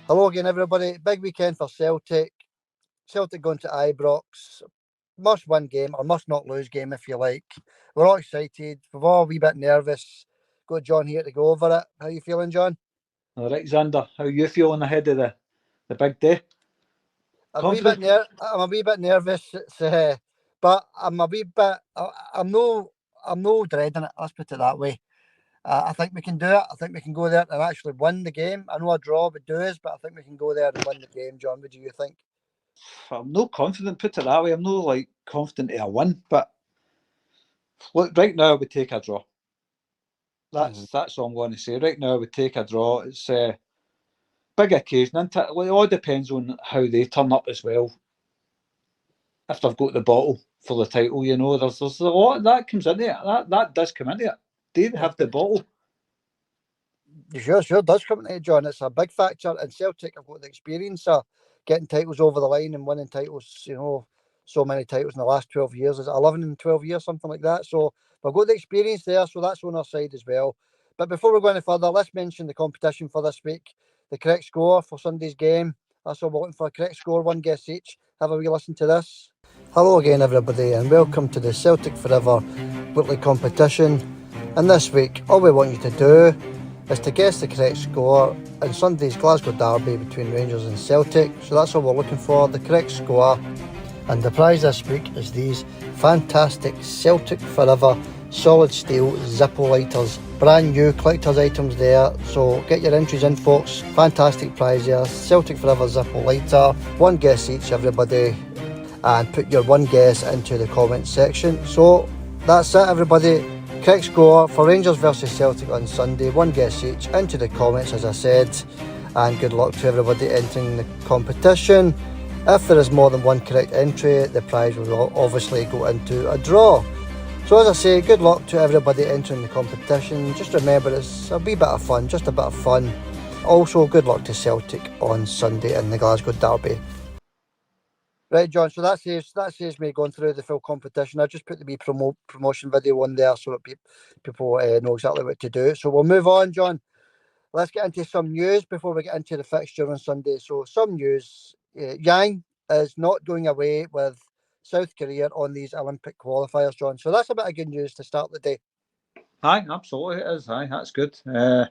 Hello again, everybody. Big weekend for Celtic. Celtic going to Ibrox. Must win game or must not lose game, if you like. We're all excited. We're all a wee bit nervous. Got John here to go over it. How you feeling, John? All right, Xander, how are you feeling ahead of the big day? Confident? I'm a wee bit nervous. But I'm a wee bit. I'm no dreading it. Let's put it that way. I think we can do it. I think we can go there and actually win the game. I know a draw would do us, but I think we can go there and win the game. John, what do you think? I'm not confident, put it that way. I'm not confident of a win, but look, right now we take a draw. That's all I'm going to say. Right now we take a draw. It's a big occasion, isn't it? Well, it all depends on how they turn up as well. If they've got the bottle for the title, there's a lot that comes into it. That does come into it. They have the bottle. Sure does come into it, John. It's a big factor, and Celtic have got the experience of getting titles over the line and winning titles. So many titles in the last 12 years. Is it 11 and 12 years, something like that? So we've got the experience there, so that's on our side as well. But before we go any further, let's mention the competition for this week. The correct score for Sunday's game. That's all we're looking for. Correct score, one guess each. Have a wee listen to this. Hello again, everybody, and welcome to the Celtic Forever weekly competition. And this week, all we want you to do is to guess the correct score in Sunday's Glasgow Derby between Rangers and Celtic. So that's all we're looking for, the correct score. And the prize this week is these fantastic Celtic Forever solid steel Zippo lighters. Brand new collector's items there, so get your entries in, folks. Fantastic prize here, Celtic Forever Zippo lighter. One guess each, everybody, and put your one guess into the comment section. So that's it, everybody. Correct score for Rangers versus Celtic on Sunday. One guess each into the comments, as I said. And good luck to everybody entering the competition. If there is more than one correct entry, the prize will obviously go into a draw. So as I say, good luck to everybody entering the competition. Just remember, it's a wee bit of fun, just a bit of fun. Also, good luck to Celtic on Sunday in the Glasgow Derby. Right, John, so that saves me going through the full competition. I just put the wee promotion video on there so that people know exactly what to do. So we'll move on, John. Let's get into some news before we get into the fixture on Sunday. So some news. Yang is not going away with South Korea on these Olympic qualifiers, John. So that's a bit of good news to start the day. Aye, absolutely it is. Aye, that's good. I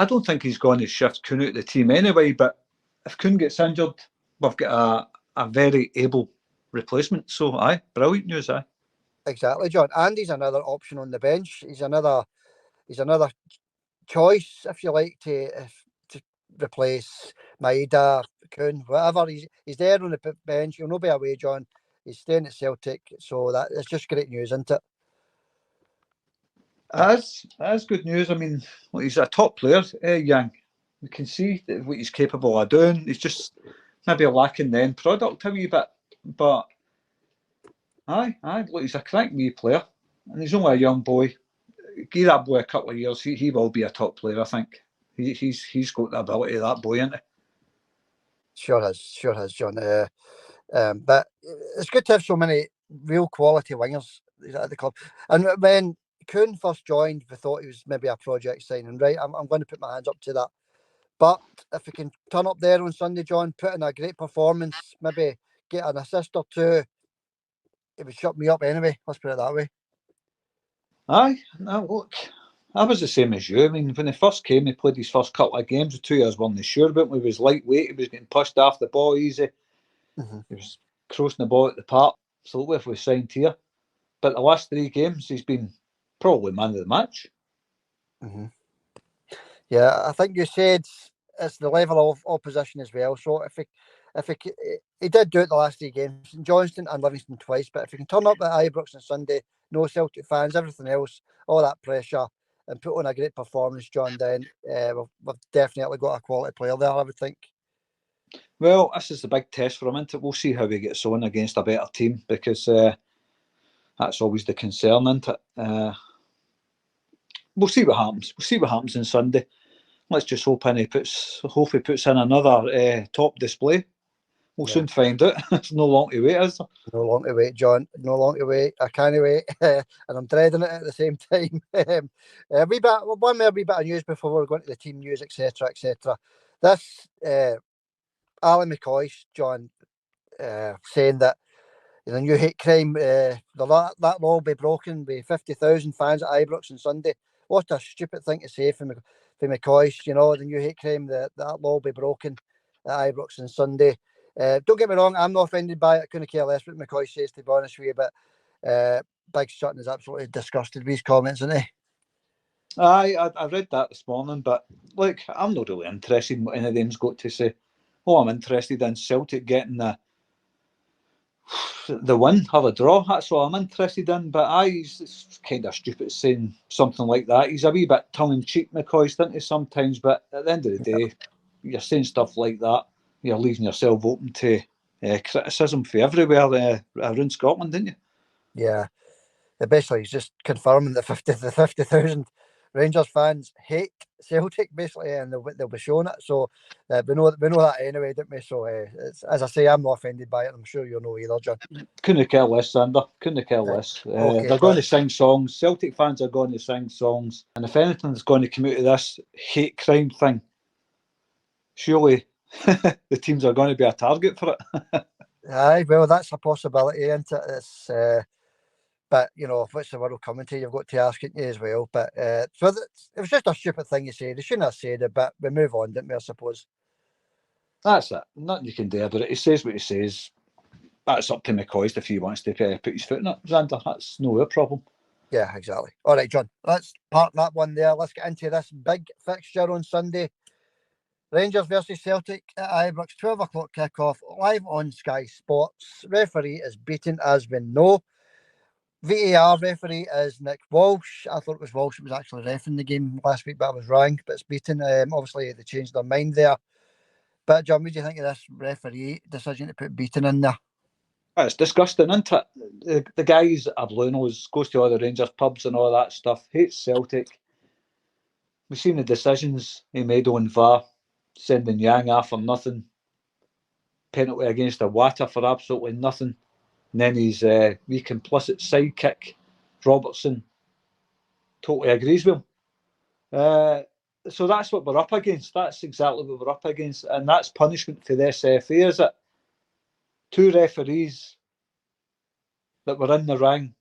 don't think he's going to shift Kuhn out of the team anyway, but if Kuhn gets injured, we've got a very able replacement. So, aye, brilliant news, aye. Exactly, John. And he's another option on the bench. He's another choice, if you like, to replace Maeda, Kuhn, whatever. He's there on the bench. He'll not be away, John. He's staying at Celtic, so that it's just great news, isn't it? That's good news. I mean, he's a top player, Yang. We can see what he's capable of doing. He's just maybe lacking the end product a wee bit. But aye, look, he's a crank wee player, and he's only a young boy. Give that boy a couple of years, he will be a top player. I think he's got the ability of that boy, isn't he? Sure has, John. But it's good to have so many real quality wingers at the club. And when Kuhn first joined, we thought he was maybe a project signing, right? I'm going to put my hands up to that. But if he can turn up there on Sunday, John, put in a great performance, maybe get an assist or two, it would shut me up anyway. Let's put it that way. Aye, no, look, I was the same as you. I mean, when he first came, he played his first couple of games. The 2 years weren't sure about him. He was lightweight. He was getting pushed off the ball easy. He was crossing the ball at the park. Absolutely, if we signed here. But the last 3 games, he's been probably man of the match. Yeah, I think you said it's the level of opposition as well. So if he did do it the last 3 games, St Johnstone and Livingston twice, but if he can turn up at Ibrox on Sunday, no Celtic fans, everything else, all that pressure, and put on a great performance, John, then we've definitely got a quality player there, I would think. Well, this is the big test for him, isn't it? We'll see how he gets on against a better team, because that's always the concern, isn't it? We'll see what happens. We'll see what happens on Sunday. Let's just hope he puts in another top display. We'll soon find out. It's no long to wait, is there? No long to wait, John. No long to wait. I can't wait, and I'm dreading it at the same time. One more wee bit of news before we're going to the team news, etc., etc. This Alan McCoy, John, saying that the new hate crime, that law will be broken with 50,000 fans at Ibrox on Sunday. What a stupid thing to say for McCoy. The new hate crime, that law will be broken at Ibrox on Sunday. Don't get me wrong, I'm not offended by it. I couldn't care less what McCoy says, to be honest with you, but Big Sutton is absolutely disgusted with his comments, isn't he? I read that this morning, but look, I'm not really interested in what any of them's got to say. All I'm interested in Celtic getting the win or the draw. That's all I'm interested in. But it's kind of stupid saying something like that. He's a wee bit tongue-in-cheek, McCoy, isn't he, sometimes? But at the end of the day, you're saying stuff like that, you're leaving yourself open to criticism for everywhere around Scotland, didn't you? Yeah. Basically, he's just confirming that 50,000 Rangers fans hate Celtic, basically, and they'll be showing it. So we know that anyway, don't we? So as I say, I'm not offended by it. I'm sure you'll know either, John. Couldn't care less, Sander. Couldn't care less. Okay, they're going to sing songs. Celtic fans are going to sing songs. And if anything's going to come out of this hate crime thing, surely the teams are going to be a target for it. Aye, well, that's a possibility, isn't it? It's, but, what's the world coming to? You've got to ask it as well. But so it was just a stupid thing you said. They shouldn't have said it, but we move on, didn't we, I suppose? That's it. Nothing you can do about it. He says what he says. That's up to McCoy if he wants to put his foot in it, Xander. That's no real problem. Yeah, exactly. All right, John, let's park that one there. Let's get into this big fixture on Sunday. Rangers versus Celtic at Ibrox, 12 o'clock kickoff, live on Sky Sports. Referee is beaten, as we know. VAR referee is Nick Walsh. I thought it was Walsh. It was actually ref in the game last week, but I was wrong. But it's beaten. Obviously, they changed their mind there. But, John, what do you think of this referee decision to put beaten in there? It's disgusting, isn't it? The guys are blue nose, goes to all the Rangers pubs and all that stuff, hates Celtic. We've seen the decisions he made on VAR, sending Yang off for nothing, penalty against the Water for absolutely nothing, and then his wee complicit sidekick, Robertson, totally agrees with him. So that's what we're up against. That's exactly what we're up against, and that's punishment for the SFA, is it? 2 referees that were in the ring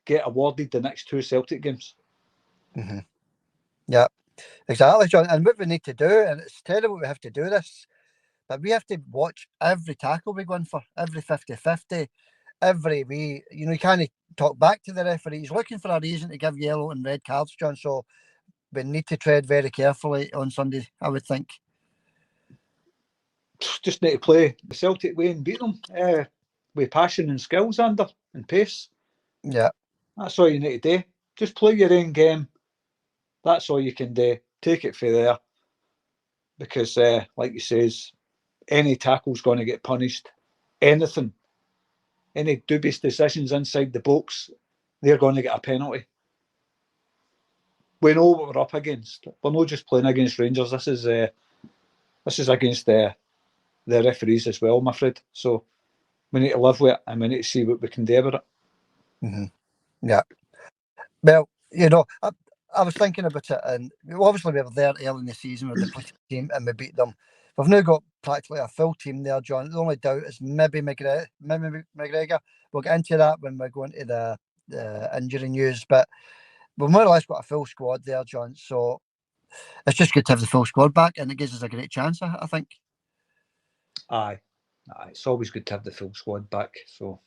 get awarded the next 2 Celtic games. Mm-hmm. Yeah, exactly, John. And what we need to do, and it's terrible we have to do this, but we have to watch every tackle we go in for, every 50-50, every wee, you can't talk back to the referee. He's looking for a reason to give yellow and red cards, John. So we need to tread very carefully on Sunday, I would think. Just need to play the Celtic way and beat them with passion and skills, and pace. Yeah. That's all you need to do. Just play your own game. That's all you can do. Take it for there. Because, like you says, any tackle's going to get punished. Anything, any dubious decisions inside the box, they're going to get a penalty. We know what we're up against. We're not just playing against Rangers. This is against the referees as well, I'm afraid. So we need to live with it, and we need to see what we can do about it. Mm-hmm. Yeah. Well, I was thinking about it, and obviously we were there early in the season with the team, and we beat them. We've now got practically a full team there, John. The only doubt is maybe McGregor. We'll get into that when we're going to the injury news, but we've more or less got a full squad there, John. So it's just good to have the full squad back, and it gives us a great chance, I think. Aye. It's always good to have the full squad back. So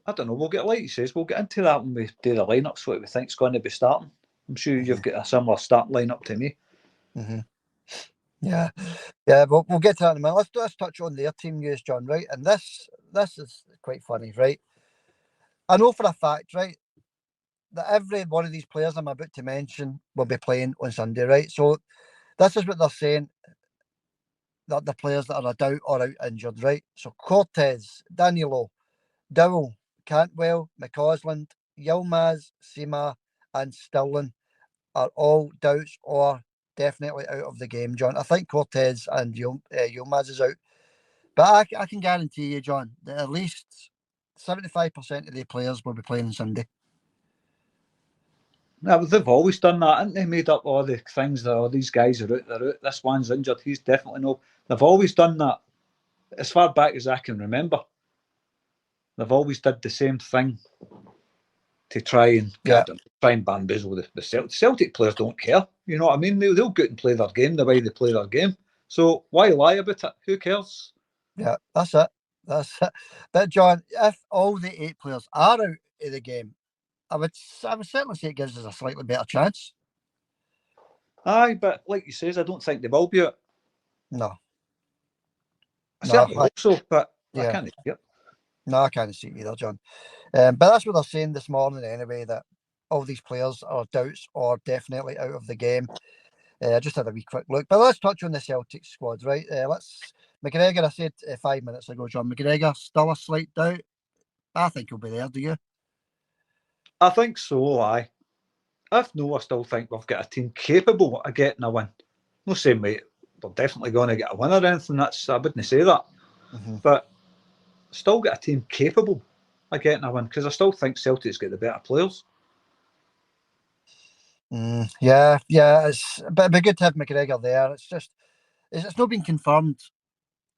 I don't know. Like you says, we'll get into that when we do the lineups. What we think's going to be starting. I'm sure you've got a similar start lineup to me. Mm-hmm. Yeah. We'll get to that in a minute. Let's touch on their team news, John. Right, and this is quite funny, right? I know for a fact, right, that every one of these players I'm about to mention will be playing on Sunday, right? So this is what they're saying, that the players that are a doubt or out injured, right? So Cortez, Danilo, Dowell, Cantwell, McCausland, Yilmaz, Sima, and Stirling are all doubts or definitely out of the game, John. I think Cortez and Yilmaz is out. But I can guarantee you, John, that at least 75% of the players will be playing on Sunday. Now, they've always done that, haven't they? Made up all the things that all these guys are out, they're out. This one's injured, he's definitely no. They've always done that as far back as I can remember. They've always did the same thing to try and bamboozle the Celtic. Celtic players don't care. You know what I mean? They'll go out and play their game the way they play their game. So why lie about it? Who cares? Yeah, that's it. That's it. But John, if all the 8 players are out of the game, I would certainly say it gives us a slightly better chance. Aye, but like you says, I don't think they will be out. No. I certainly hope so, but I can't see it. No, I can't see it either, John. But that's what they're saying this morning anyway, that all these players are doubts or definitely out of the game. I just had a wee quick look. But let's touch on the Celtic squad, right? McGregor, I said 5 minutes ago, John, McGregor, still a slight doubt. I think he'll be there, do you? I think so, aye. If no, I still think we've got a team capable of getting a win. No saying we're definitely going to get a win or anything. I wouldn't say that. Mm-hmm. But still got a team capable of getting a win because I still think Celtic's got the better players. Yeah. But it'd be good to have McGregor there. It's not been confirmed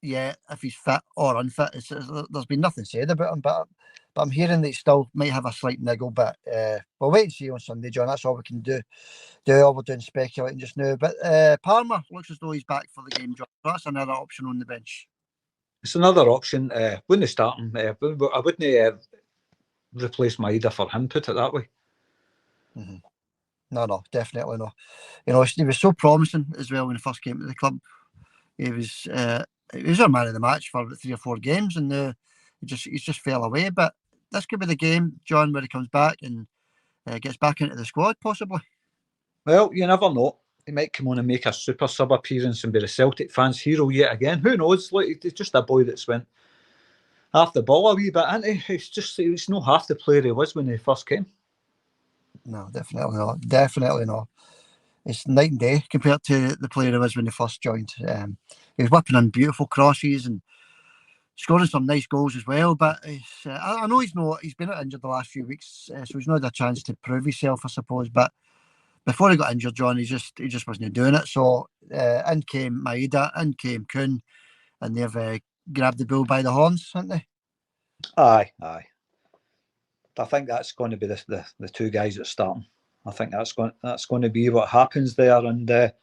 yet if he's fit or unfit. There's been nothing said about him, but I'm hearing that he still might have a slight niggle. But we'll wait and see on Sunday, John. That's all we can do. All we're doing speculating just now. But Palmer looks as though he's back for the game, John. That's another option on the bench. It's another option. Wouldn't start him. I wouldn't replace Maeda for him. Put it that way. Mm-hmm. No, definitely not. You know, he was so promising as well when he first came to the club. He was our man of the match for 3 or 4 games, and he just fell away. But this could be the game, John, where he comes back and gets back into the squad, possibly. Well, you never know. He might come on and make a super sub appearance and be the Celtic fans' hero yet again. Who knows? Like, he's just a boy that's went half the ball a wee bit, isn't he? He's not half the player he was when he first came. No, definitely not. Definitely not. It's night and day compared to the player he was when he first joined. He was whipping in beautiful crosses and scoring some nice goals as well. But I know he's been injured the last few weeks, so he's not had a chance to prove himself, I suppose. But before he got injured, John, he just wasn't doing it. So in came Maeda, in came Kuhn, and they've grabbed the bull by the horns, haven't they? Aye. I think that's going to be the 2 guys that starting. I think that's going to be what happens there, and I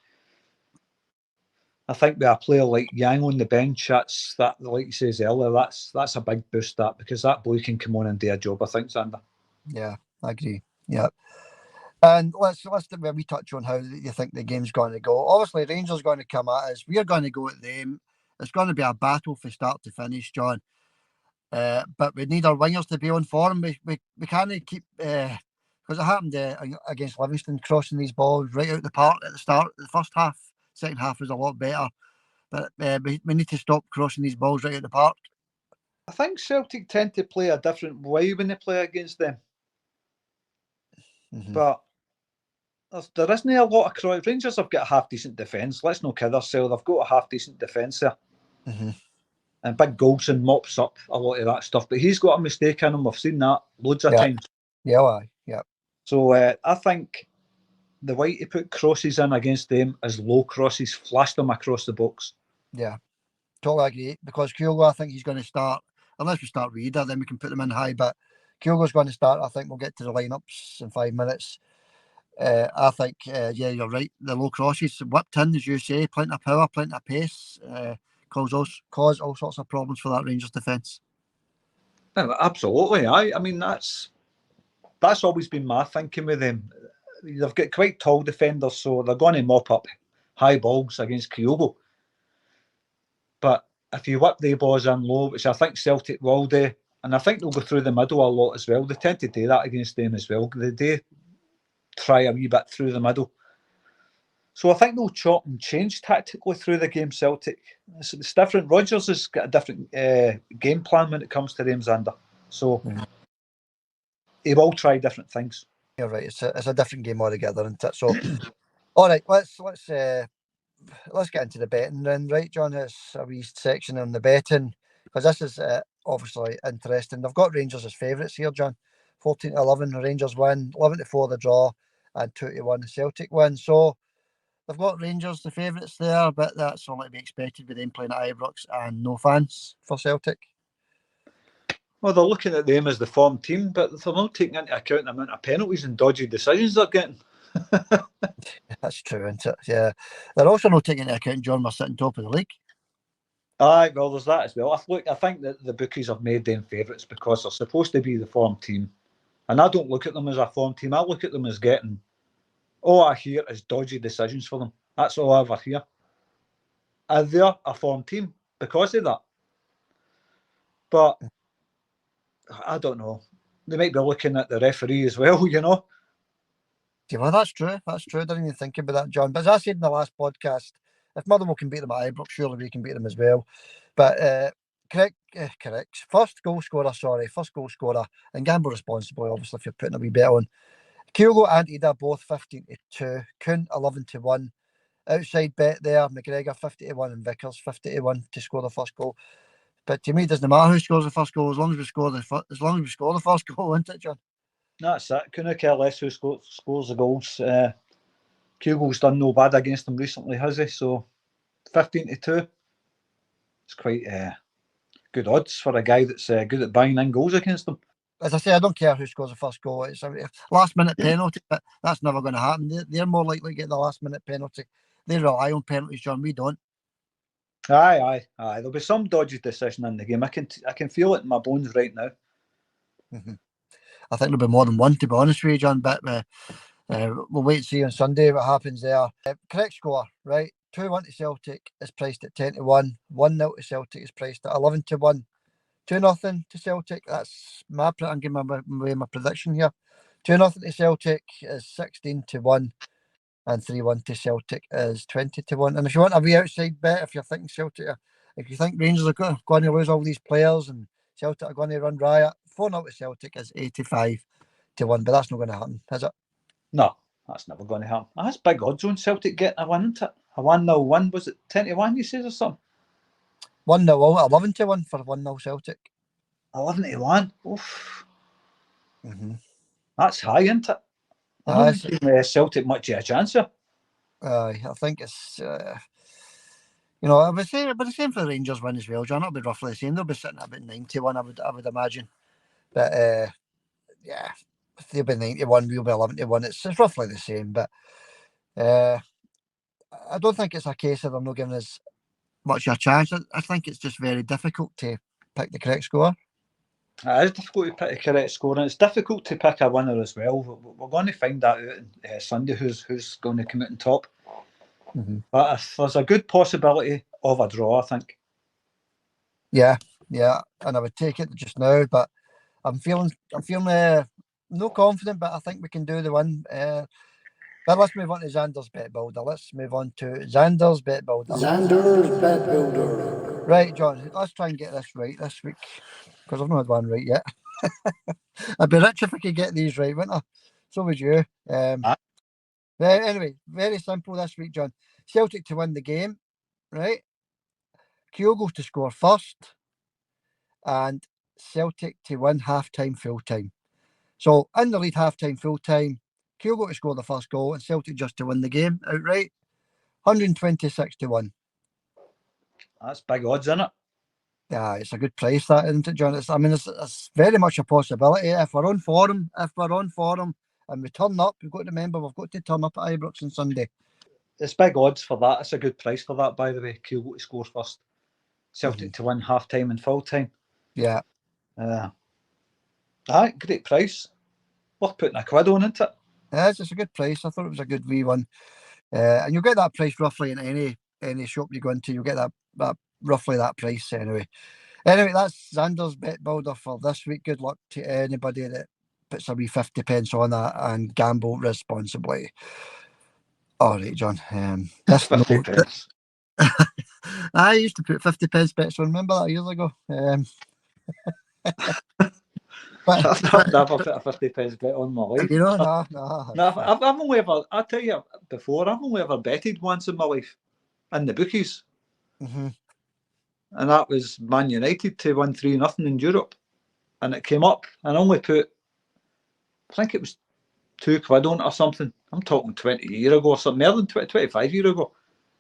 think with a player like Yang on the bench, that's that, like you says earlier, that's a big boost, that, because that boy can come on and do a job, I think, Xander. Yeah, I agree. Yeah. And let's when we touch on how you think the game's going to go. Obviously, Rangers are going to come at us. We're going to go at them. It's going to be a battle from start to finish, John. But we need our wingers to be on form. We can't keep because it happened against Livingston, crossing these balls right out the park at the start. The first half, second half was a lot better, but we need to stop crossing these balls right out the park. I think Celtic tend to play a different way when they play against them, but there isn't a lot of cross. Rangers have got a half decent defence. Let's not kid ourselves. They've got a half decent defence there. And Big Goldson mops up a lot of that stuff, but he's got a mistake in him. We've seen that loads of times. Yeah. So I think the way to put crosses in against them is low crosses, flash them across the box. Yeah, totally agree. Because Kyogo, I think he's going to start, unless we start Reader, then we can put them in high. But Kyogo's going to start. I think we'll get to the lineups in 5 minutes. I think, you're right. The low crosses whipped in, as you say, plenty of power, plenty of pace. Cause all sorts of problems for that Rangers defence. Absolutely, I mean that's always been my thinking with them. They've got quite tall defenders, so they're going to mop up high balls against Kyogo. But if you whip the balls in low, which I think Celtic will do, and I think they'll go through the middle a lot as well. They tend to do that against them as well. They do try a wee bit through the middle. So I think they'll chop and change tactically through the game, Celtic. It's different. Rodgers has got a different game plan when it comes to them, Xander. So he will try different things. You're right. It's a different game altogether, isn't it? So, all right, let's get into the betting then, right, John? It's a wee section on the betting because this is obviously interesting. They've got Rangers as favourites here, John. 14-11, Rangers win. 11-4 the draw. and 2-1 the Celtic win. So they've got Rangers, the favourites there, but that's only to be expected with them playing at Ibrox and no fans for Celtic. Well, they're looking at them as the form team, but they're not taking into account the amount of penalties and dodgy decisions they're getting. That's true, isn't it? Yeah. They're also not taking into account, John, we're sitting top of the league. Aye, well, there's that as well. I think that the bookies have made them favourites because they're supposed to be the form team. And I don't look at them as a form team. I look at them as getting, all I hear is dodgy decisions for them. That's all I ever hear. And they're a form team because of that. But I don't know. They might be looking at the referee as well, you know. Yeah, well, that's true. That's true. I didn't even think about that, John. But as I said in the last podcast, if Motherwell can beat them at Ibrox, surely we can beat them as well. But correct. First goal scorer, and gamble responsibly, obviously, if you're putting a wee bet on. Kyogo and Ida both 15-2, Kuhn 11-1. Outside bet there, McGregor 50-1 and Vickers 50-1 to score the first goal. But to me, it doesn't matter who scores the first goal as long as we score the first goal, isn't it, John? That's it. Couldn't care less who scores the goals. Kyogo's done no bad against them recently, has he? So 15-2. It's quite good odds for a guy that's good at buying in goals against them. As I say, I don't care who scores the first goal. It's a last minute penalty, but that's never going to happen. They're more likely to get the last minute penalty. They rely on penalties, John. We don't. Aye. There'll be some dodgy decision in the game. I can feel it in my bones right now. Mm-hmm. I think there'll be more than one, to be honest with you, John. But we'll wait and see on Sunday what happens there. Correct score, right? 2-1 to Celtic is priced at 10-1. 1-0 to Celtic is priced at 11-1. 2-0 to Celtic. That's I'm giving my prediction here. 2-0 to Celtic is 16-1. And 3-1 to Celtic is 20-1. And if you want a wee outside bet, if you're thinking if you think Rangers are going to lose all these players and Celtic are going to run riot, 4-0 to Celtic is 85-1. But that's not going to happen, is it? No, that's never going to happen. That's big odds on Celtic getting a win, isn't it? A 1-0 win. Was it 10-1, you said, or something? 1-0, 11-1 for 1-0 Celtic. 11-1. Oof. Mm-hmm. That's high, isn't it? I don't think Celtic much of a chance here. I think it's, I would say, but the same for the Rangers win as well, John. It'll be roughly the same. They'll be sitting at about 91, I would imagine. But yeah, they'll be 91, we'll be 11-1. It's roughly the same, but I don't think it's a case of them not giving us much of a chance. I think it's just very difficult to pick the correct score. It is difficult to pick the correct score, and it's difficult to pick a winner as well. We're going to find that out on Sunday, who's going to come out on top. Mm-hmm. But there's a good possibility of a draw, I think. Yeah, and I would take it just now, but I'm feeling no confident, but I think we can do the one. But let's move on to Xander's Bet Builder. Xander's Bet Builder. Right, John, let's try and get this right this week, because I've not had one right yet. I'd be rich if I could get these right, wouldn't I? So would you. Anyway, very simple this week, John. Celtic to win the game, right? Kyogo to score first, and Celtic to win half-time, full-time. So in the lead half-time, full-time, Kyogo to score the first goal and Celtic just to win the game outright. 126-1. That's big odds, isn't it? Yeah, it's a good price, that, isn't it, John? It's very much a possibility. If we're on form and we turn up, we've got to remember we've got to turn up at Ibrox on Sunday. It's big odds for that. It's a good price for that, by the way. Kyogo to score first. Celtic to win half-time and full-time. Yeah. Aye, great price. Worth putting a quid on, isn't it? Yeah, it's a good price. I thought it was a good wee one. And you'll get that price roughly in any shop you go into. You'll get that roughly that price anyway. Anyway, that's Xander's Bet Builder for this week. Good luck to anybody that puts a wee 50 pence on that and gamble responsibly. All right, John. 50 pence. I used to put 50 pence bets on. Remember that years ago? I've never put a 50 pence bet on my life. You know, no. I've only ever, I'll tell you before, I've only ever betted once in my life in the bookies. Mm-hmm. And that was Man United to win 3-0 in Europe. And it came up and I only put, I think it was £2 on it or something. I'm talking 20 years ago or something, more than 25 years ago.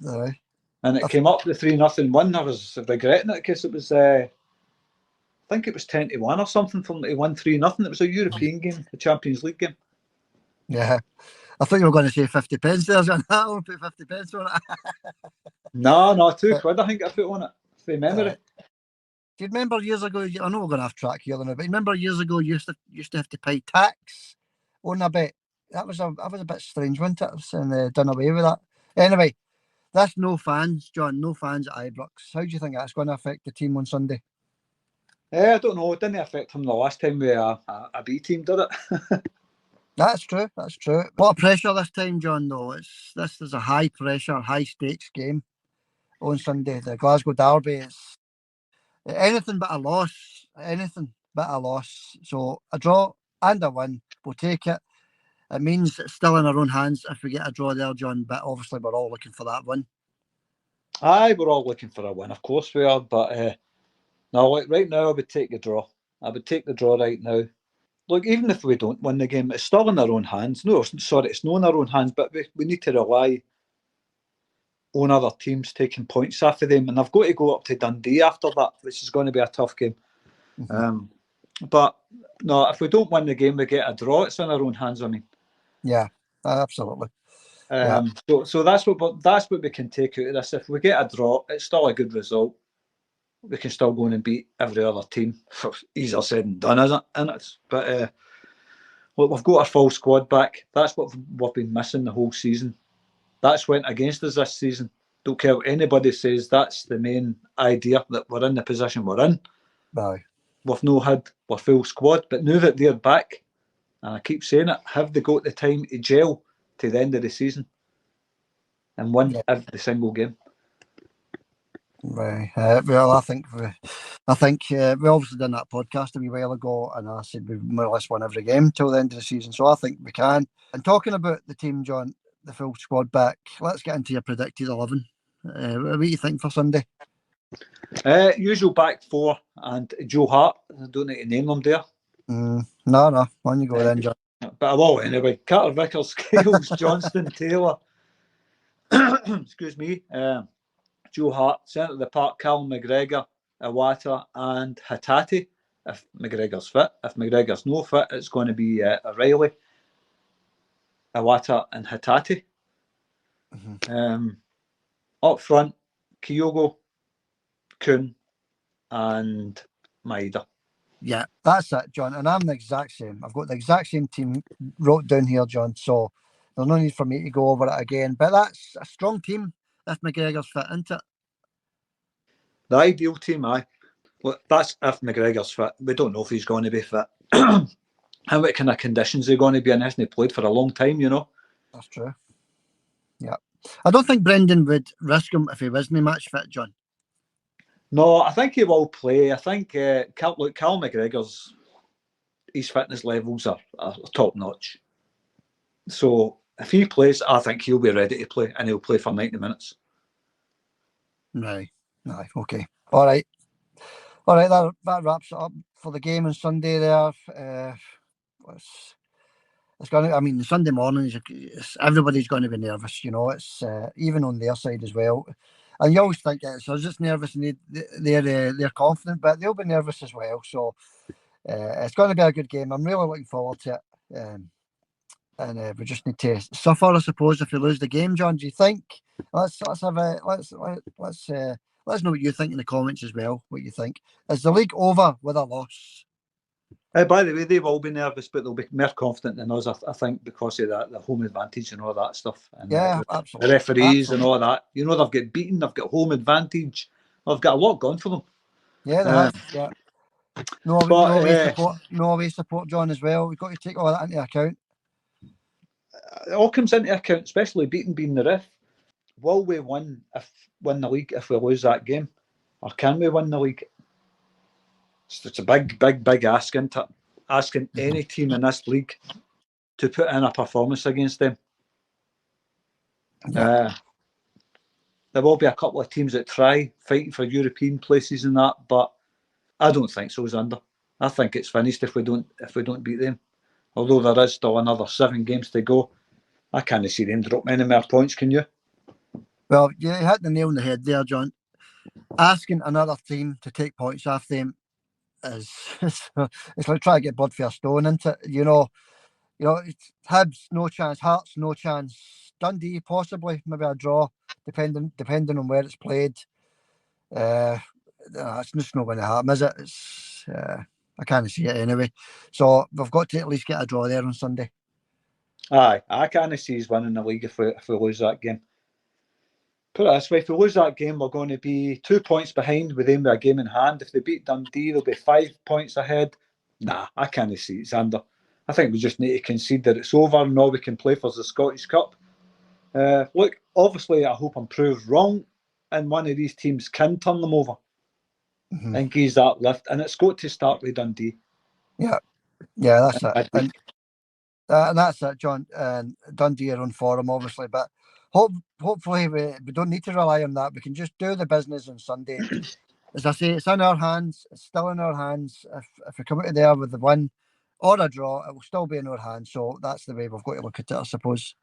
Aye. And it came up to 3-0 win. I was regretting it because it was, I think it was 10-1 or something from they won 3-0. It was a European game, a Champions League game. Yeah. I thought you were going to say 50 pence there, John. I will put 50 pence on it. No, £2 I think I put on it, from memory. Do you remember years ago? I know we're going to have track here, but remember years ago you used to have to pay tax on a bet. That was a bit strange, wasn't it? And they done away with that. Anyway, that's no fans, John. No fans at Ibrox. How do you think that's going to affect the team on Sunday? I don't know. It didn't affect him the last time we a B team did it. That's true. That's true. A lot of pressure this time, John. Though this is a high pressure, high stakes game on Sunday. The Glasgow Derby is anything but a loss. Anything but a loss. So a draw and a win, we'll take it. It means it's still in our own hands if we get a draw there, John. But obviously, we're all looking for that win. Aye, we're all looking for a win. Of course we are. But no, like right now, I would take the draw. I would take the draw right now. Look, even if we don't win the game, it's still in our own hands. No, sorry, it's not in our own hands, but we need to rely on other teams taking points off of them. And I've got to go up to Dundee after that, which is going to be a tough game. Mm-hmm. But no, if we don't win the game, we get a draw. It's in our own hands, I mean. Yeah, absolutely. So that's what we can take out of this. If we get a draw, it's still a good result. We can still go in and beat every other team. Easier said than done, isn't it? But look, we've got our full squad back. That's what we've been missing the whole season. That's went against us this season. Don't care what anybody says. That's the main idea, that we're in the position we're in. Aye. We've no had our full squad, but now that they're back, and I keep saying it, have they got the time to gel to the end of the season and win every single game? Right. Well, I think we obviously done that podcast a wee while ago, and I said we more or less won every game till the end of the season. So I think we can. And talking about the team, John, the full squad back. Let's get into your predicted 11. What do you think for Sunday? Usual back four and Joe Hart. I don't need to name them there. No. On you go then, John. But I will anyway. Carter Vickers, Scales, Johnston, Taylor. Excuse me. Joe Hart, centre of the park, Callum McGregor, Iwata and Hatate, if McGregor's fit. If McGregor's no fit, it's going to be O'Reilly, Iwata and Hatate. Mm-hmm. Up front, Kyogo, Kuhn and Maeda. Yeah, that's it, John. And I'm the exact same. I've got the exact same team wrote down here, John. So there's no need for me to go over it again. But that's a strong team if McGregor's fit, isn't it? The ideal team, aye. Well, that's if McGregor's fit. We don't know if he's going to be fit. And what kind of conditions are going to be in? Hasn't he played for a long time, you know? That's true. Yeah. I don't think Brendan would risk him if he wasn't match fit, John. No, I think he will play. I think Cal McGregor's his fitness levels are top notch. So if he plays, I think he'll be ready to play, and he'll play for 90 minutes. Right. Okay. All right. That wraps it up for the game on Sunday. There. It's going to. I mean, Sunday morning, everybody's going to be nervous. You know, it's even on their side as well. And you always think it's us that's nervous and they're confident, but they'll be nervous as well. So it's going to be a good game. I'm really looking forward to it. And we just need to suffer, I suppose, if we lose the game. John, do you think? Let's know what you think in the comments as well. What you think? Is the league over with a loss? By the way, they've all been nervous, but they'll be more confident than us, I think, because of that, the home advantage and all that stuff. And absolutely. The referees and all that. You know, they've got beaten, they've got home advantage. They've got a lot going for them. Yeah, they have. Yeah. No away support, John, as well. We've got to take all that into account. It all comes into account, especially beating being the ref. Will we win the league if we lose that game? Or can we win the league? It's a big ask, isn't it? Asking any team in this league to put in a performance against them. Yeah. There will be a couple of teams that try fighting for European places and that, but I don't think so, Xander. I think it's finished if we don't beat them. although there is still another 7 games to go, I can't see them drop any more points, can you? Well, you hit the nail on the head there, John. Asking another team to take points off them is it's like trying to get blood for a stone, isn't it? It's Hibs, no chance. Hearts, no chance. Dundee, possibly, maybe a draw, depending on where it's played. It's just not going to happen, is it? I can't see it anyway. So we've got to at least get a draw there on Sunday. Aye, I can't see us winning the league if we lose that game. Put it this way, if we lose that game, we're going to be 2 points behind with them with a game in hand. If they beat Dundee, they'll be 5 points ahead. Nah, I can't see it, Xander. I think we just need to concede that it's over and all we can play for is the Scottish Cup. Look, obviously, I hope I'm proved wrong, and one of these teams can turn them over and give that lift. And it's got to start with Dundee. Yeah, that's it. And that's it, John. And Dundee are on form, obviously, but hopefully we don't need to rely on that. We can just do the business on Sunday. As I say, it's in our hands. It's still in our hands. If we come out of there with the win or a draw, it will still be in our hands. So that's the way we've got to look at it, I suppose.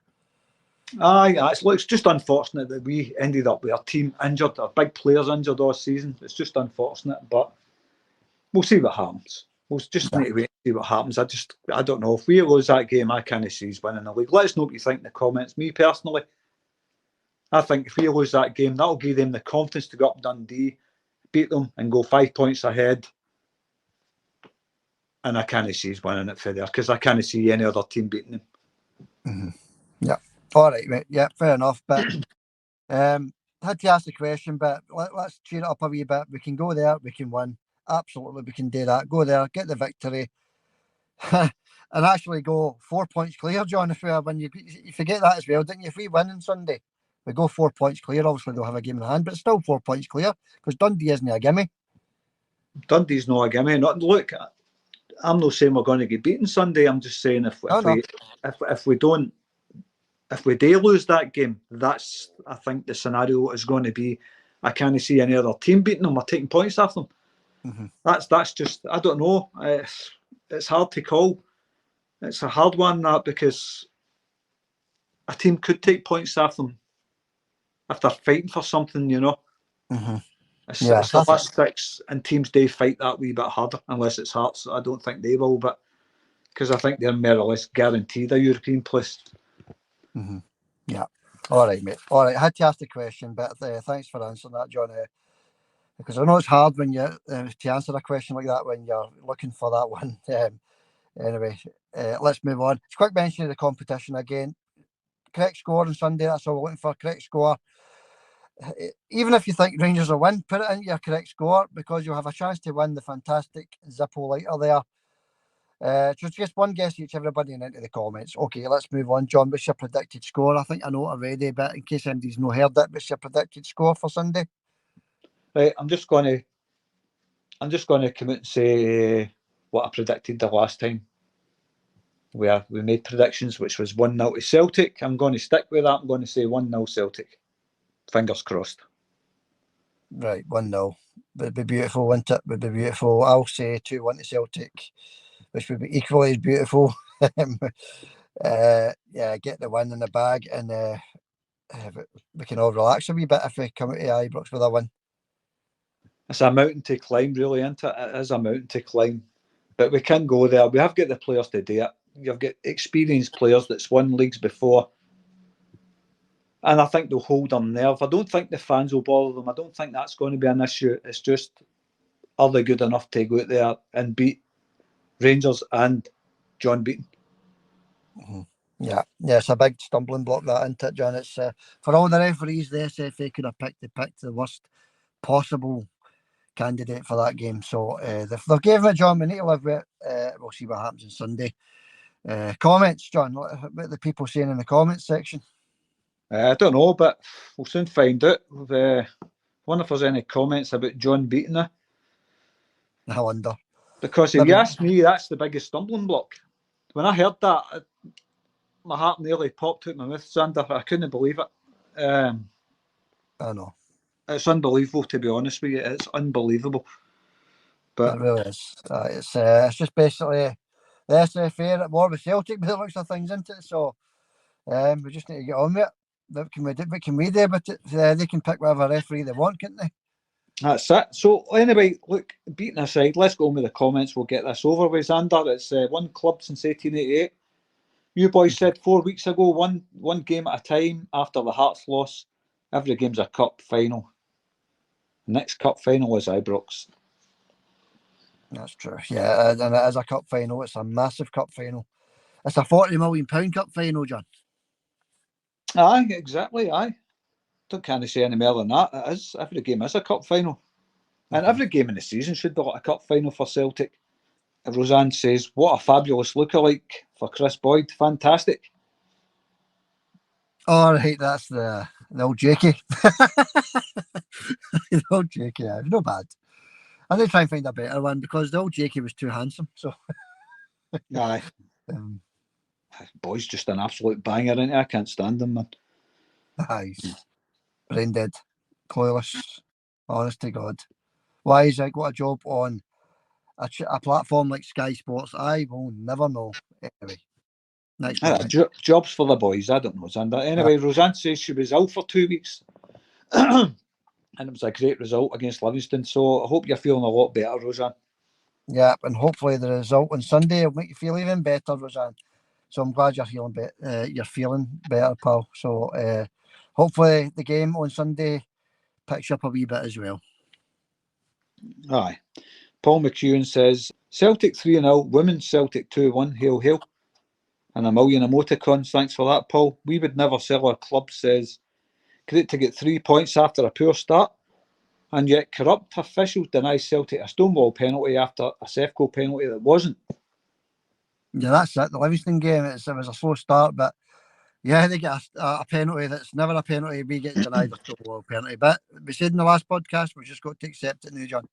Aye, it's just unfortunate that we ended up with our team injured, our big players injured all season. It's just unfortunate, but we'll see what happens. We'll just need to wait and see what happens. I don't know. If we lose that game, I can't see us winning the league. Let us know what you think in the comments. Me personally, I think if we lose that game, that'll give them the confidence to go up Dundee, beat them, and go 5 points ahead. And I can't see us winning it for there because I can't see any other team beating them. Mm-hmm. Yeah. All right, mate. Yeah, fair enough. But had to ask the question, but let's cheer it up a wee bit. We can go there, we can win. Absolutely, we can do that. Go there, get the victory, and actually go 4 points clear, John. If we win, you forget that as well, didn't you? If we win on Sunday, we go 4 points clear. Obviously, they'll have a game in hand, but it's still 4 points clear because Dundee isn't a gimme. Dundee's not a gimme. Look, I'm not saying we're going to get beaten Sunday. I'm just saying if we don't. If we do lose that game, that's, I think, the scenario is going to be, I can't see any other team beating them or taking points off them. Mm-hmm. That's just, I don't know. It's hard to call. It's a hard one, that, because a team could take points off them if they're fighting for something, you know. Mm-hmm. It's the last 6, and teams do fight that wee bit harder, unless it's Hearts. I don't think they will, but because I think they're more or less guaranteed a European place. Mm-hmm. Yeah. All right, mate. All right. I had to ask the question, but thanks for answering that, John. Because I know it's hard when you to answer a question like that when you're looking for that one. Anyway, let's move on. It's a quick mention of the competition again. Correct score on Sunday. That's all we're looking for. Correct score. Even if you think Rangers will win, put it into your correct score because you'll have a chance to win the fantastic Zippo lighter there. Just one guess each, everybody, and into the comments. Okay, let's move on. John, what's your predicted score? I think I know it already, but in case anybody's not heard it, what's your predicted score for Sunday? Right, I'm just going to come out and say what I predicted the last time we made predictions, which was 1-0 to Celtic. I'm going to stick with that. I'm going to say 1-0 Celtic. Fingers crossed. Right, 1-0. Would be beautiful, wouldn't it? Would be beautiful. I'll say 2-1 to Celtic, which would be equally as beautiful. Get the win in the bag, and we can all relax a wee bit if we come out to Ibrox with a win. It's a mountain to climb, really, isn't it? It is a mountain to climb. But we can go there. We have got the players to do it. You've got experienced players that's won leagues before. And I think they'll hold their nerve. I don't think the fans will bother them. I don't think that's going to be an issue. It's just, are they good enough to go out there and beat Rangers and John Beaton? Mm-hmm. Yeah, it's a big stumbling block, that, isn't it, John? It's for all the referees, the SFA could have picked the worst possible candidate for that game. So they've given it, John. We need to live with it. We'll see what happens on Sunday. Comments, John. What are the people saying in the comments section? I don't know, but we'll soon find out. I wonder if there's any comments about John Beaton. I wonder. Because if you ask me, that's the biggest stumbling block. When I heard that, my heart nearly popped out my mouth, Xander. I couldn't believe it. I know. It's unbelievable, to be honest with you. It's unbelievable. But it really is. It's just basically the SFA at war with Celtic by the looks of things, isn't it? So we just need to get on with it. What can we do about it? They can pick whatever referee they want, can't they? That's it. So anyway, look, beating aside, let's go on with the comments. We'll get this over with, Xander. It's one club since 1888. You boys said 4 weeks ago, one game at a time after the Hearts loss. Every game's a cup final. Next cup final is Ibrox. That's true. Yeah, and it is a cup final. It's a massive cup final. It's a £40 million cup final, John. Aye, exactly. Aye. Can't say any more than that. It is. Every game is a cup final. And every game in the season should be like a cup final for Celtic. Roseanne says, what a fabulous lookalike for Chris Boyd. Fantastic. All right, that's the old Jakey. The old Jakey, yeah, no bad. I did try and find a better one because the old Jakey was too handsome. So, Aye. Boyd's just an absolute banger, isn't he? I can't stand him, man. Aye, brain dead, clueless. Honest to God, why has he got a job on a platform like Sky Sports? I will never know. Anyway, next one. Jobs for the boys. I don't know, Xander. Anyway, Roseanne says she was out for 2 weeks. And it was a great result against Livingston. So I hope you're feeling a lot better, Roseanne. Yeah, and hopefully the result on Sunday will make you feel even better, Roseanne. So I'm glad you're feeling better. You're feeling better, pal. So hopefully the game on Sunday picks you up a wee bit as well. Aye. Paul McEwen says Celtic 3-0, women's Celtic 2-1. Hail, hail. And a million emoticons. Thanks for that, Paul. We would never sell our club, says. Great to get 3 points after a poor start. And yet corrupt officials deny Celtic a Stonewall penalty after a Sefco penalty that wasn't. Yeah, that's it. The Livingston game, it was a slow start, but yeah, they get a penalty that's never a penalty. We get denied a Stonewall penalty. But we said in the last podcast, we just got to accept it now, John.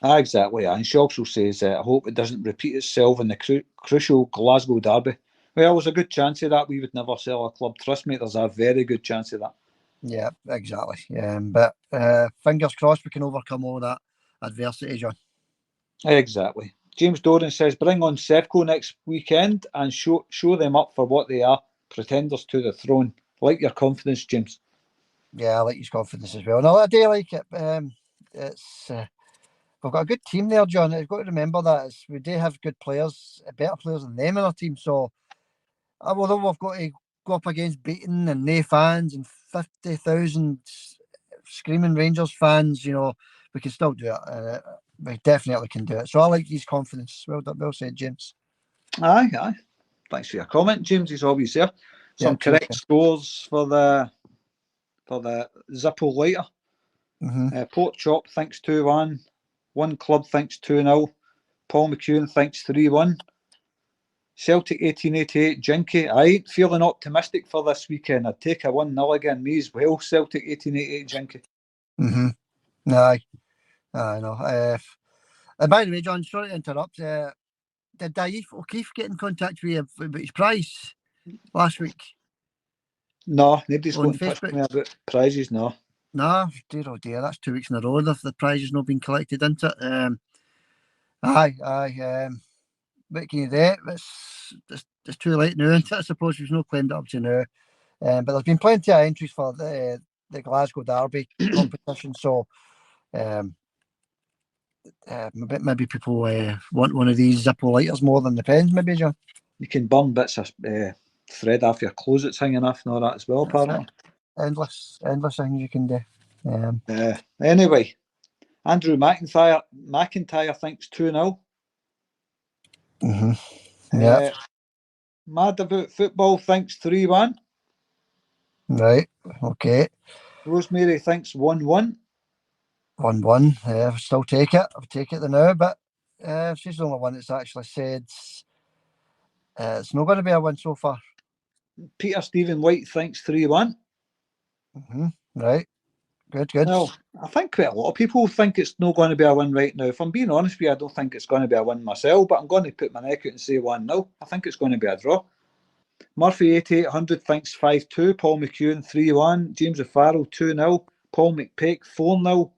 Exactly. And she also says, I hope it doesn't repeat itself in the crucial Glasgow Derby. Well, there's a good chance of that. We would never sell our club. Trust me, there's a very good chance of that. Yeah, exactly. But fingers crossed we can overcome all that adversity, John. Exactly. James Doran says, bring on Sefco next weekend and show them up for what they are, pretenders to the throne. Like your confidence, James. Yeah, I like his confidence as well. No, I do like it. It's we've got a good team there, John. You've got to remember that we do have good players, better players than them in our team. So, although we've got to go up against Beaton and no fans and 50,000 screaming Rangers fans, we can still do it. We definitely can do it. So I like his confidence. Well said, James. Aye. Thanks for your comment, James. He's always there. Some correct scores for the Zippo later. Port Chop thinks 2-1. One Club thinks 2-0. Paul McEwen thinks 3-1. Celtic 1888 Jinky. I ain't feeling optimistic for this weekend. I'd take a 1-0 again. Me as well. Celtic 1888 Jinky. Aye. I know. And by the way, John, sorry to interrupt. Did Daif O'Keefe get in contact with you about his prize last week? No, nobody's got in touch with me about prizes, no. No, dear oh dear, that's 2 weeks in a row the prize has not been collected, isn't it? Aye. What can you do? It's too late now, isn't it? I suppose we've not claimed it up to now. But there's been plenty of entries for the Glasgow Derby competition, so maybe people want one of these Zippo lighters more than the pens, maybe, John. You can burn bits of thread off your clothes that's hanging off and all that as well, apparently. Endless things you can do. Anyway, Andrew McIntyre thinks 2-0. Yeah. Mad About Football thinks 3-1. Right, okay. Rosemary thinks 1-1. 1-1. Still take it. I'll take it now, but she's the only one that's actually said it's not going to be a win so far. Peter Stephen White thinks 3-1. Right. Good. Well, I think quite a lot of people think it's not going to be a win right now. If I'm being honest with you, I don't think it's going to be a win myself, but I'm going to put my neck out and say 1-0. I think it's going to be a draw. Murphy 8800 thinks 5-2. Paul McEwen 3-1. James O'Farrell 2-0. Paul McPake 4-0.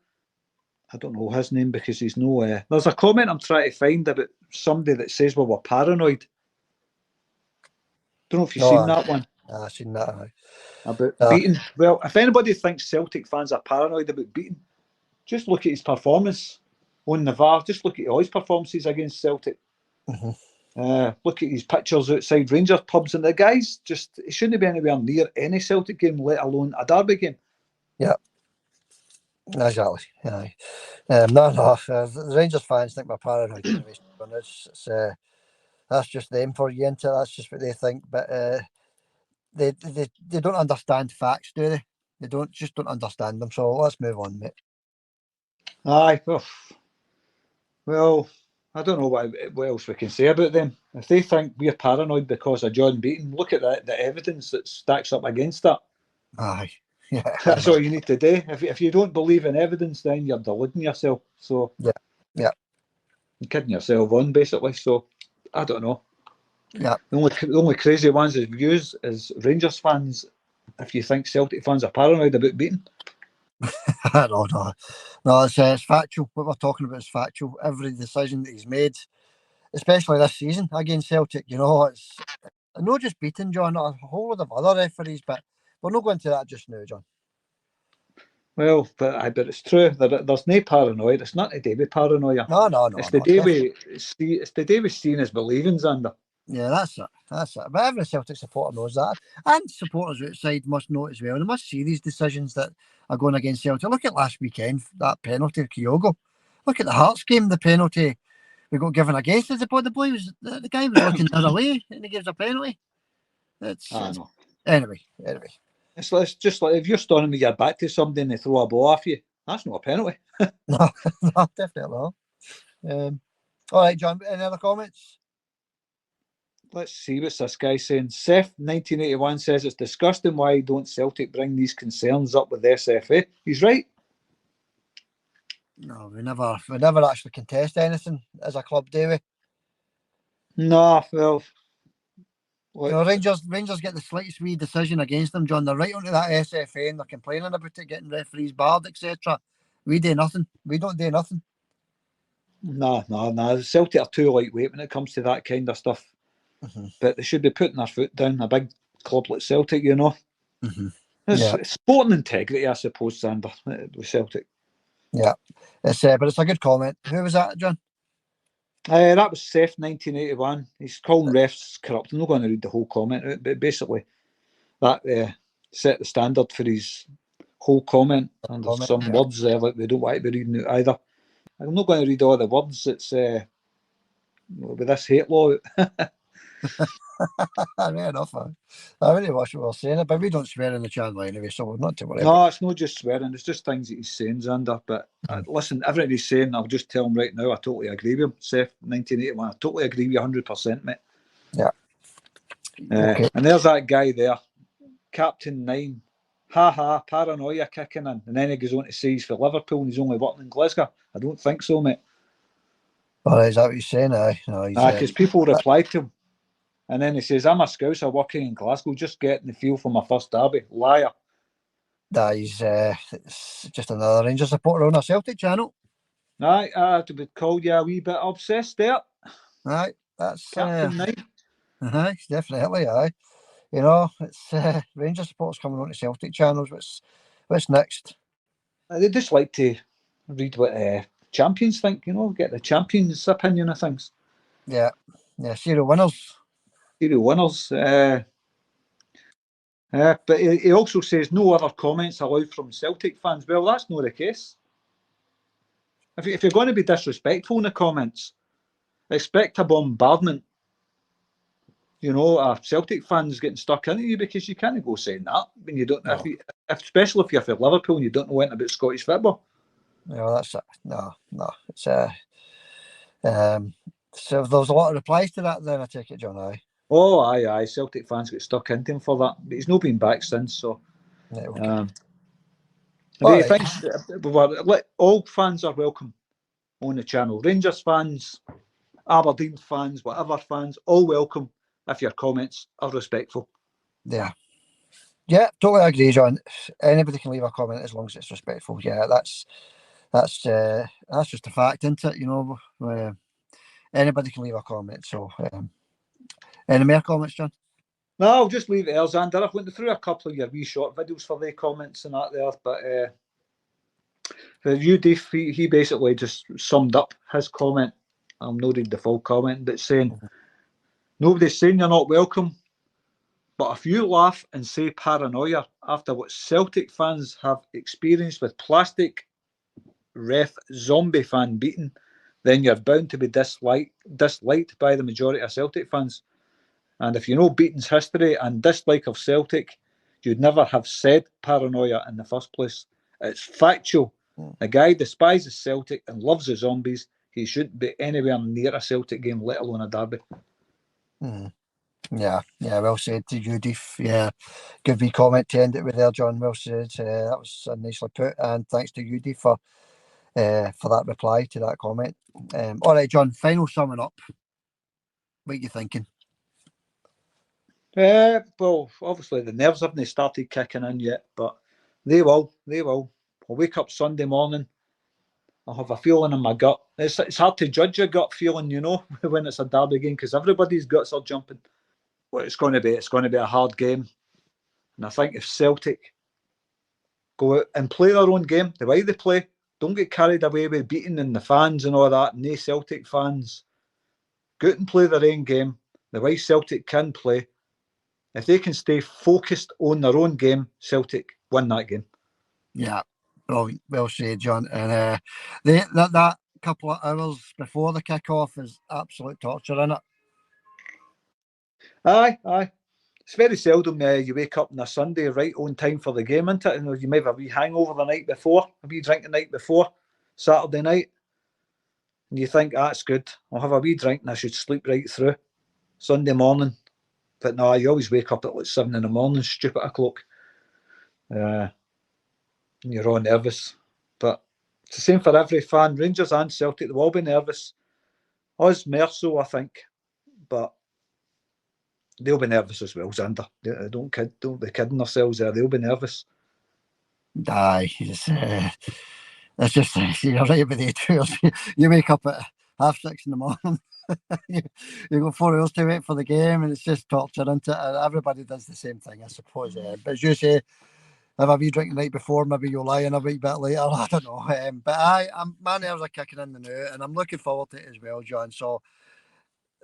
I don't know his name because he's no. There's a comment I'm trying to find about somebody that says, well, we're paranoid. Don't know if you've No, seen that one. I've seen that. Aye. About beating. Well, if anybody thinks Celtic fans are paranoid about beating, just look at his performance on the VAR. Just look at all his performances against Celtic. Look at his pictures outside Rangers pubs, and the guys just, he shouldn't be anywhere near any Celtic game, let alone a Derby game. Yeah, exactly. Aye. The Rangers fans think we're paranoid anyway. That's just them for you, into that's just what they think. But they don't understand facts, do they? They don't understand them. So let's move on, mate. Aye, well, I don't know what else we can say about them. If they think we're paranoid because of John Beaton, look at the evidence that stacks up against that. Aye, yeah, that's all you need to do. If you don't believe in evidence, then you're deluding yourself. So yeah, you're kidding yourself on, basically. So I don't know. Yeah, the only crazy ones is views is Rangers fans. If you think Celtic fans are paranoid about beating. No, it's factual. What we're talking about is factual. Every decision that he's made, especially this season against Celtic, it's not just beating, John, a whole lot of other referees, but we're not going to that just now, John. Well, but it's true. There's no paranoid. It's not the day with paranoia. No. It's the day it's the day we're seeing as believing, Xander. Yeah, that's it. But every Celtic supporter knows that. And supporters outside must know it as well. They must see these decisions that are going against Celtic. Look at last weekend, that penalty of Kyogo. Look at the Hearts game, the penalty we got given against us. The guy was looking the other way and he gives a penalty. Anyway. It's just like if you're standing with your back to somebody and they throw a ball off you, that's not a penalty. No, definitely not. All right, John, any other comments? Let's see what's this guy saying. Seth 1981 says it's disgusting why don't Celtic bring these concerns up with the SFA. He's right. No, we never actually contest anything as a club, do we? No, well, Rangers get the slightest wee decision against them, John. They're right onto that SFA and they're complaining about it, getting referees barred, etc. We do nothing. We don't do nothing. No. Celtic are too lightweight when it comes to that kind of stuff. But they should be putting their foot down. A big club like Celtic, It's sporting integrity, I suppose, Xander, with Celtic. Yeah, but it's a good comment. Who was that, John? That was Seth 1981. He's calling refs corrupt. I'm not going to read the whole comment out, but basically that set the standard for his whole comment. And there's some words there that they don't want to be reading out either. I'm not going to read all the words. It's with this hate law. Fair enough. I really wish we were saying it, but we don't swear in the channel anyway, so we're not to worry. No, it's not just swearing. It's just things that he's saying, Xander. But listen, everything he's saying, I'll just tell him right now, I totally agree with him. Seth, 1981, I totally agree with you 100%, mate. Yeah. Okay. And there's that guy there, Captain 9. Ha, paranoia kicking in. And then he goes on to say he's for Liverpool and he's only working in Glasgow. I don't think so, mate. Well, is that what he's saying? Aye. No, because people reply to him. And then he says, I'm a Scouser working in Glasgow, just getting the feel for my first derby. Liar. He's it's just another Rangers supporter on a Celtic channel. Aye, to be called you a wee bit obsessed there. Aye, that's Captain 9. Aye, definitely, aye. It's Rangers supporters coming on to Celtic channels. What's next? They just like to read what champions think, get the champions' opinion of things. Yeah, serial winners. Serial winners. But he also says no other comments allowed from Celtic fans. Well, that's not the case. If you're going to be disrespectful in the comments, expect a bombardment. Celtic fans getting stuck into you because you can't go saying that when you don't. No. Especially if you're for Liverpool and you don't know anything about Scottish football. No, that's it. No. It's so there's a lot of replies to that. Then I take it, John. Aye. Oh, aye. Celtic fans get stuck into him for that, but he's not been back since. So, thanks. All fans are welcome on the channel. Rangers fans, Aberdeen fans, whatever fans, all welcome if your comments are respectful. Yeah, totally agree, John. Anybody can leave a comment as long as it's respectful. Yeah, that's just a fact, isn't it? anybody can leave a comment. So, any more comments, John? No, I'll just leave it there, Xander. I've went through a couple of your wee short videos for the comments and that there, but for you, Dave, he basically just summed up his comment. I'll not read the full comment, but saying, nobody's saying you're not welcome, but if you laugh and say paranoia after what Celtic fans have experienced with plastic ref zombie fan beating, then you're bound to be disliked by the majority of Celtic fans. And if you know Beaton's history and dislike of Celtic, you'd never have said paranoia in the first place. It's factual. The guy despises Celtic and loves the zombies. He shouldn't be anywhere near a Celtic game, let alone a derby. Yeah, well said to you, Deef. Yeah, good wee comment to end it with there, John. Well said. That was nicely put, and thanks to you, Deef, for that reply to that comment. All right, John, final summing up. What are you thinking? Well, obviously the nerves haven't started kicking in yet, but they will. I'll wake up Sunday morning, I'll have a feeling in my gut. It's hard to judge your gut feeling, you know, when it's a derby game, because everybody's guts are jumping. What it's going to be a hard game. And I think if Celtic go out and play their own game, the way they play, don't get carried away with beating and the fans and all that, no Celtic fans, go out and play their own game, the way Celtic can play. If they can stay focused on their own game, Celtic win that game. Yeah, brilliant. Well said, John. And that couple of hours before the kick-off is absolute torture, isn't it? Aye. It's very seldom you wake up on a Sunday right on time for the game, isn't it? You know, you may have a wee hangover the night before, a wee drink the night before, Saturday night, and you think, that's good. I'll have a wee drink and I should sleep right through Sunday morning. But no, you always wake up at like 7 in the morning, stupid o'clock. And you're all nervous. But it's the same for every fan. Rangers and Celtic, they'll all be nervous. Us more so, I think. But they'll be nervous as well, Xander. Don't be kidding ourselves there. They'll be nervous. Aye, it's just you're right with the 2 hours. You wake up at 6:30 in the morning. you got 4 hours to wait for the game, and it's just torture, isn't it? And everybody does the same thing, I suppose. But as you say, have a wee drink the night before, maybe you'll lie in a wee bit later. I don't know. But my nerves are kicking in the new, and I'm looking forward to it as well, John. So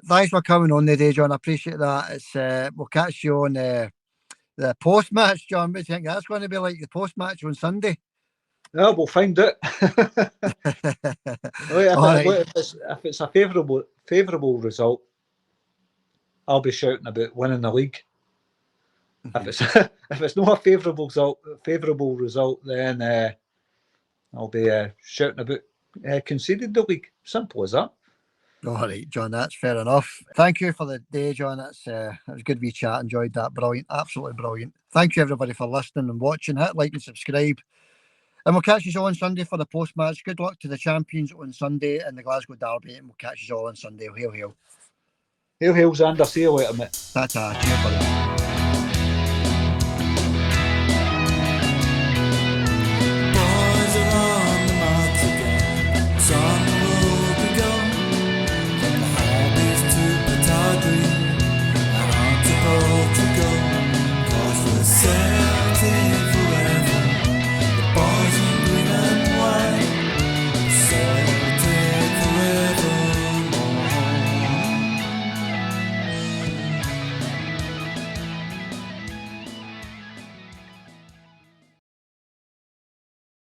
thanks for coming on today, John. I appreciate that. It's we'll catch you on the post match, John. What do you think that's going to be like, the post match on Sunday? Yeah, we'll find out. If it's a favourable result, I'll be shouting about winning the league. If it's not a favourable result, then I'll be shouting about conceding the league. Simple as that. All right, John, that's fair enough. Thank you for the day, John. It was good wee chat. Enjoyed that. Brilliant. Absolutely brilliant. Thank you, everybody, for listening and watching. Hit like and subscribe. And we'll catch you all on Sunday for the post-match. Good luck to the champions on Sunday in the Glasgow Derby, and we'll catch you all on Sunday. Hail, hail. Hail, hail, Xander. See you later, mate. Ta-ta. Cheers, buddy.